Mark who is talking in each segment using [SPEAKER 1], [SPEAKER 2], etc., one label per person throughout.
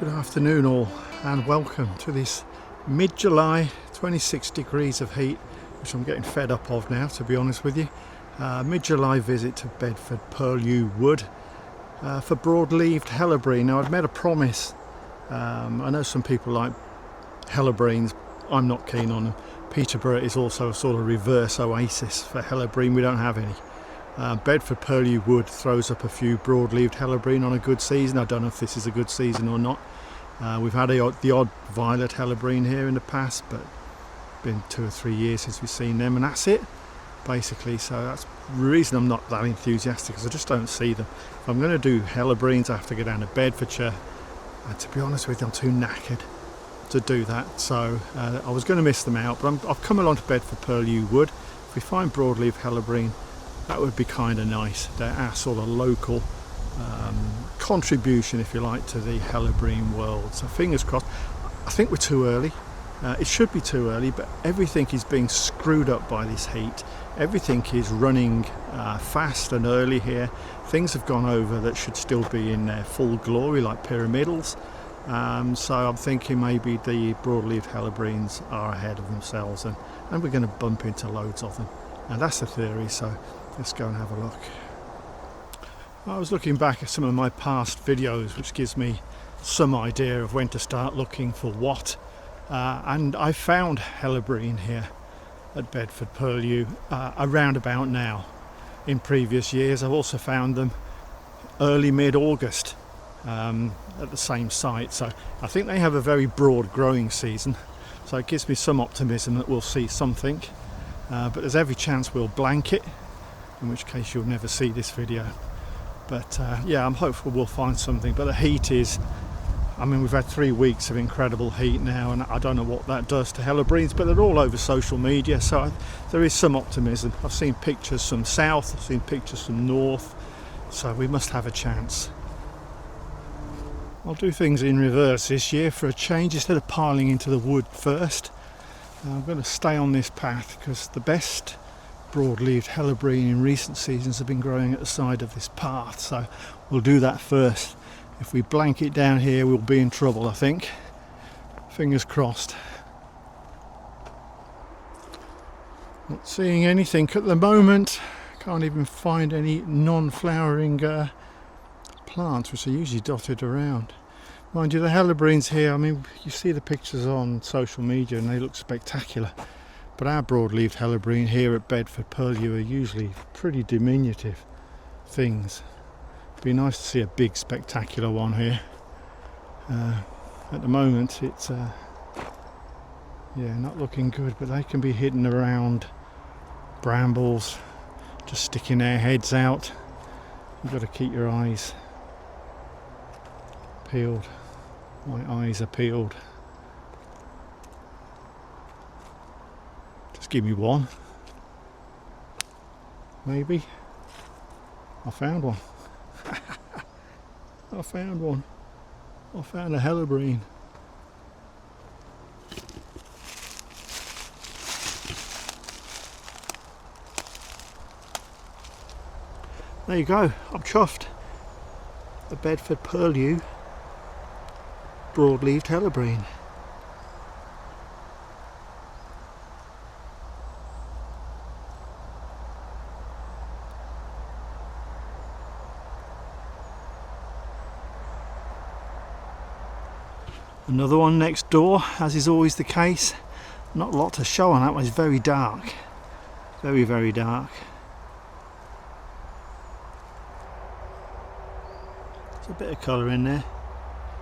[SPEAKER 1] Good afternoon all, and welcome to this mid-July 26 degrees of heat, which I'm getting fed up of now, to be honest with you. Mid-July visit to Bedford Purlieus Wood for Broad Leaved Helleborine. Now, I'd made a promise. I know some people like Helleborines. I'm not keen on them. Peterborough is also a sort of reverse oasis for Helleborine. We don't have any. Bedford Purlieus Wood throws up a few Broad Leaved Helleborine on a good season. I don't know if this is a good season or not. We've had the odd violet Helleborine here in the past, but it's been 2 or 3 years since we've seen them, and that's it basically. So that's the reason I'm not that enthusiastic, because I just don't see them. If I'm going to do Helleborines, I have to go down to Bedfordshire, and to be honest with you, I'm too knackered to do that. So I was going to miss them out, but I've come along to Bedford Purlieus Wood. If we find Broad Leaved Helleborine, that would be kind of nice. They're our sort of local contribution, if you like, to the Helleborine world. So fingers crossed. I think we're too early. It should be too early, but everything is being screwed up by this heat. Everything is running fast and early here. Things have gone over that should still be in their full glory, like pyramidals. So I'm thinking maybe the Broad Leaved Helleborines are ahead of themselves, and we're going to bump into loads of them. And that's the theory, so let's go and have a look. I was looking back at some of my past videos, which gives me some idea of when to start looking for what. And I found Helleborine here at Bedford Purlieus around about now. In previous years I've also found them early mid-August at the same site. So I think they have a very broad growing season. So it gives me some optimism that we'll see something. But there's every chance we'll blank it, in which case you'll never see this video. But yeah, I'm hopeful we'll find something. But the heat is, I mean, we've had 3 weeks of incredible heat now, and I don't know what that does to Helleborines, but they're all over social media, so there is some optimism. I've seen pictures from south, I've seen pictures from north, so we must have a chance. I'll do things in reverse this year for a change. Instead of piling into the wood first, I'm going to stay on this path, because the best Broad-leaved Helleborine in recent seasons have been growing at the side of this path, so we'll do that first. If we blank it down here, we'll be in trouble, I think. Fingers crossed. Not seeing anything at the moment. Can't even find any non-flowering plants, which are usually dotted around. Mind you, the Helleborines here, I mean, you see the pictures on social media and they look spectacular. But our Broad-leaved Helleborine here at Bedford Purlieus are usually pretty diminutive things. It'd be nice to see a big spectacular one here. At the moment it's yeah, not looking good, but they can be hidden around brambles, just sticking their heads out. You've got to keep your eyes peeled. My eyes are peeled. Just give me one. Maybe. I found one. I found one. I found a Helleborine. There you go. I'm chuffed. The Bedford Purlieus Broad Leaved Helleborine. Another one next door, as is always the case. Not a lot to show on that one. It's very dark. Very, very dark. There's a bit of colour in there,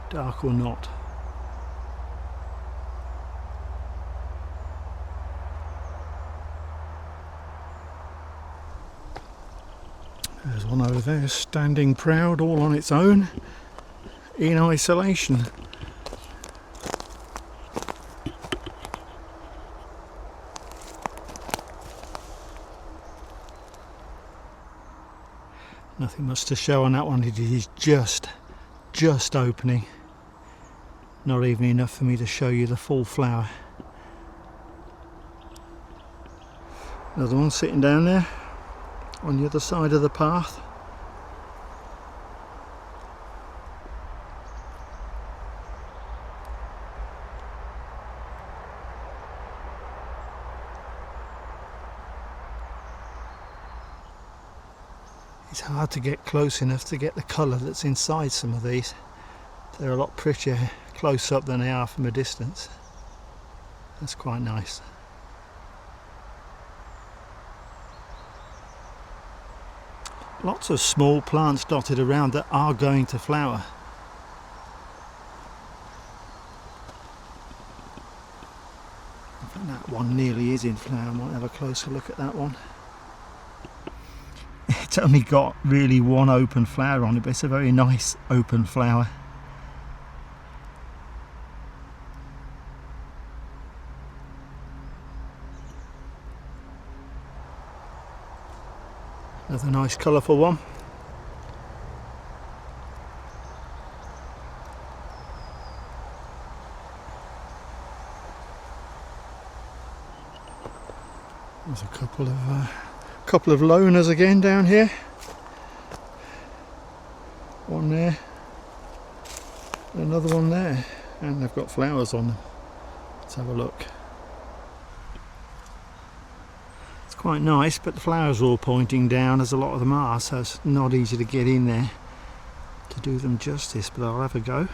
[SPEAKER 1] dark or not. There's one over there standing proud all on its own, in isolation. Nothing much to show on that one. It is just opening. Not even enough for me to show you the full flower. Another one sitting down there on the other side of the path. It's hard to get close enough to get the colour that's inside some of these. They're a lot prettier close up than they are from a distance. That's quite nice. Lots of small plants dotted around that are going to flower. I think that one nearly is in flower. I might have a closer look at that one. It's only got really one open flower on it, but it's a very nice open flower. Another nice colourful one. There's a couple of loners again down here. One there, another one there, and they've got flowers on them. Let's have a look. It's quite nice, but the flowers are all pointing down, as a lot of them are, so it's not easy to get in there to do them justice, but I'll have a go.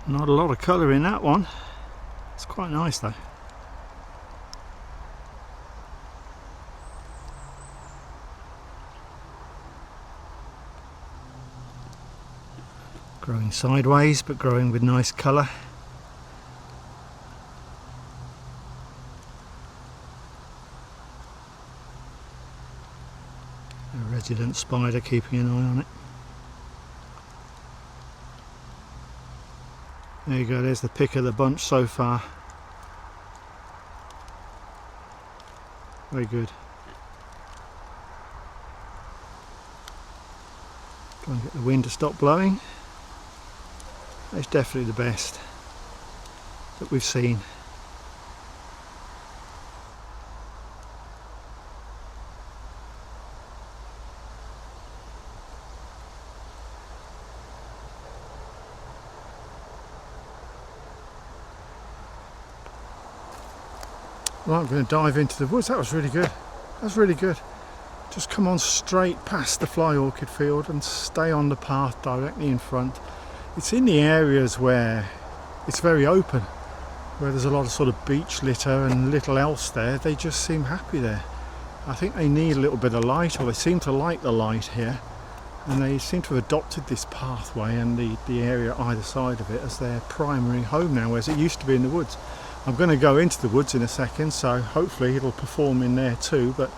[SPEAKER 1] Not a lot of colour in that one. It's quite nice though. Growing sideways, but growing with nice colour. A resident spider keeping an eye on it. There you go, there's the pick of the bunch so far. Very good. Try and get the wind to stop blowing. That's definitely the best that we've seen. Right, I'm going to dive into the woods. That was really good. That was really good. Just come on straight past the fly orchid field and stay on the path directly in front. It's in the areas where it's very open, where there's a lot of sort of beech litter and little else there. They just seem happy there. I think they need a little bit of light, or they seem to like the light here, and they seem to have adopted this pathway and the area either side of it as their primary home now, whereas it used to be in the woods. I'm going to go into the woods in a second, so hopefully it'll perform in there too, but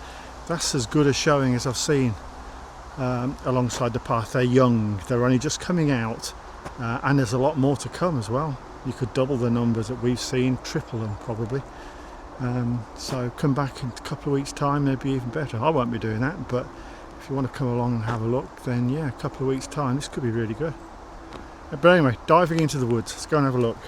[SPEAKER 1] that's as good a showing as I've seen alongside the path. They're young, they're only just coming out, and there's a lot more to come as well. You could double the numbers that we've seen, triple them probably. So come back in a couple of weeks' time, they'd be even better. I won't be doing that, but if you want to come along and have a look, then yeah, a couple of weeks' time, this could be really good. But anyway, diving into the woods, let's go and have a look.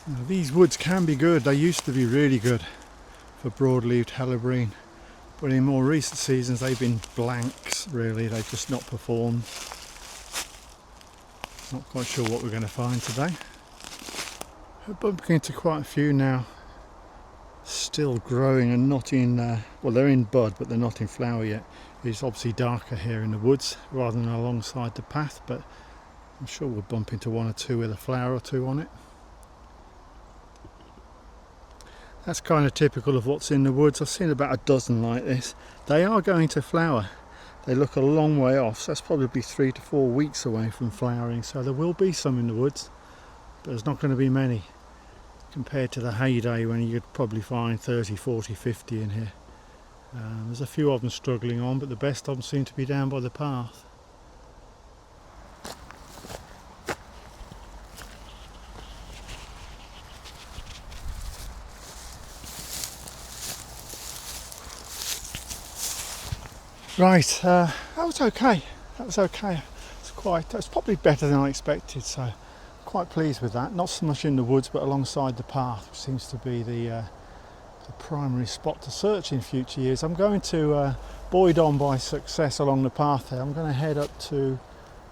[SPEAKER 1] Now, these woods can be good. They used to be really good for Broad Leaved Helleborine, but in more recent seasons they've been blanks really. They've just not performed. Not quite sure what we're going to find today. We're bumping into quite a few now, still growing and not in, well, they're in bud but they're not in flower yet. It's obviously darker here in the woods rather than alongside the path, but I'm sure we'll bump into one or two with a flower or two on it. That's kind of typical of what's in the woods. I've seen about a dozen like this. They are going to flower. They look a long way off, so that's probably 3 to 4 weeks away from flowering, so there will be some in the woods, but there's not going to be many compared to the heyday when you'd probably find 30, 40, 50 in here. There's a few of them struggling on, but the best of them seem to be down by the path. Right, that was okay. That was okay. It's probably better than I expected. So quite pleased with that. Not so much in the woods, but alongside the path, which seems to be the primary spot to search in future years. I'm going to, buoyed on by success along the path there, I'm going to head up to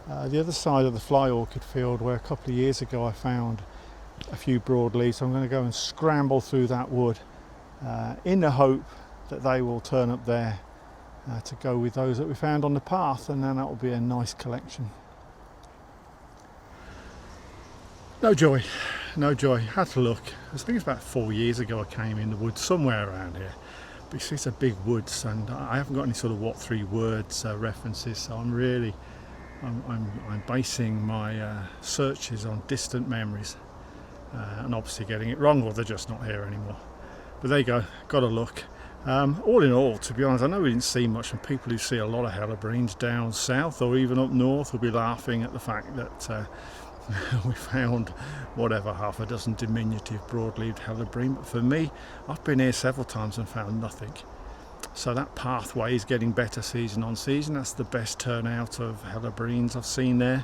[SPEAKER 1] the other side of the fly orchid field, where a couple of years ago I found a few broadleaves. I'm going to go and scramble through that wood in the hope that they will turn up there to go with those that we found on the path, and then that will be a nice collection. No joy, no joy. Had to look. I think it's about 4 years ago I came in the woods somewhere around here. But it's a big woods, and I haven't got any sort of what 3 words references, so I'm basing my searches on distant memories, and obviously getting it wrong, or they're just not here anymore. But there you go, got a look. All in all, to be honest, I know we didn't see much, and people who see a lot of helleborines down south or even up north will be laughing at the fact that we found whatever, half a dozen diminutive broad-leaved helleborine. But for me, I've been here several times and found nothing. So that pathway is getting better season on season. That's the best turnout of helleborines I've seen there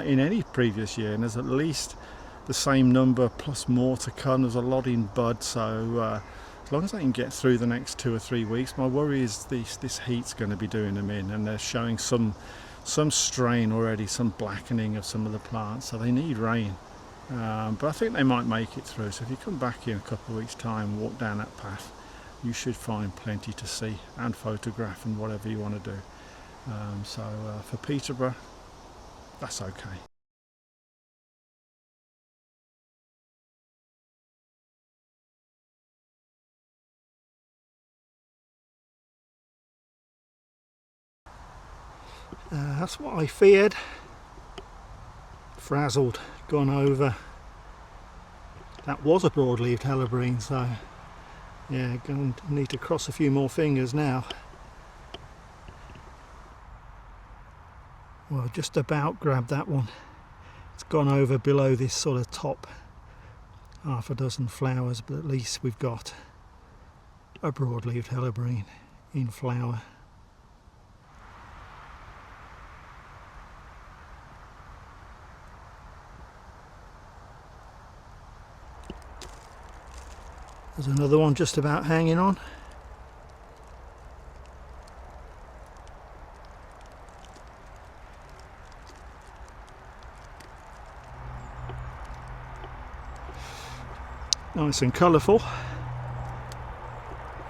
[SPEAKER 1] in any previous year, and there's at least the same number plus more to come. There's a lot in bud, so as long as I can get through the next 2 or 3 weeks, my worry is this heat's going to be doing them in, and they're showing some strain already, some blackening of some of the plants, so they need rain. But I think they might make it through. So if you come back in a couple of weeks' time and walk down that path, you should find plenty to see and photograph and whatever you want to do. So for Peterborough, that's okay. That's what I feared. Frazzled, gone over. That was a broad-leaved helleborine, so yeah, going to need to cross a few more fingers now. Well, just about grabbed that one. It's gone over below this sort of top half a dozen flowers, but at least we've got a broad-leaved helleborine in flower. There's another one just about hanging on. Nice and colourful.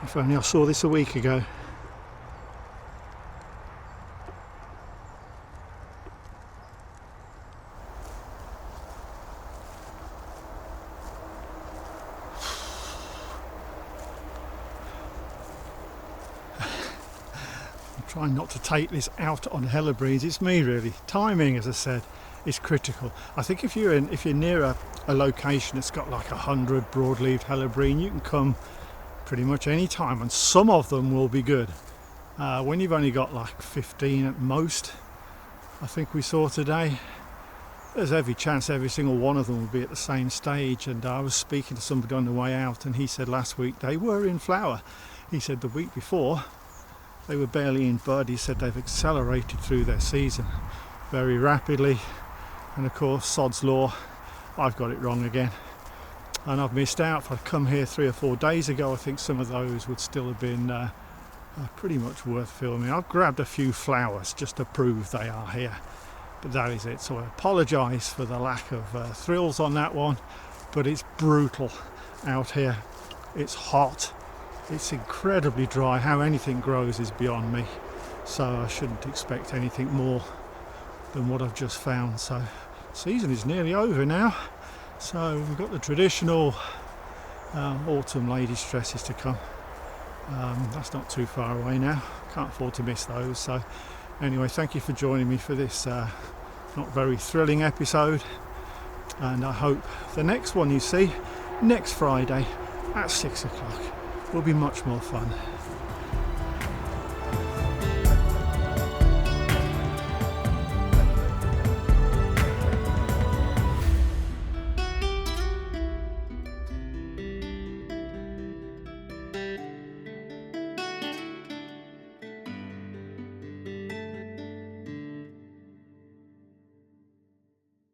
[SPEAKER 1] If only I saw this a week ago. Trying not to take this out on helleborines. It's me really. Timing, as I said, is critical. I think if you're near a location that's got like 100 broad-leaved helleborine, you can come pretty much any time, and some of them will be good. When you've only got like 15 at most, I think we saw today, there's every chance every single one of them will be at the same stage. And I was speaking to somebody on the way out, and he said last week they were in flower. He said the week before they were barely in bud. He said they've accelerated through their season very rapidly, and of course, sod's law, I've got it wrong again, and I've missed out. If I'd come here 3 or 4 days ago, I think some of those would still have been pretty much worth filming. I've grabbed a few flowers just to prove they are here, but that is it. So I apologise for the lack of thrills on that one, but it's brutal out here. It's hot. It's incredibly dry. How anything grows is beyond me, so I shouldn't expect anything more than what I've just found. So season is nearly over now, so we've got the traditional autumn ladies' dresses to come. That's not too far away now. Can't afford to miss those. So anyway, thank you for joining me for this not very thrilling episode, and I hope the next one you see next Friday at 6 o'clock will be much more fun.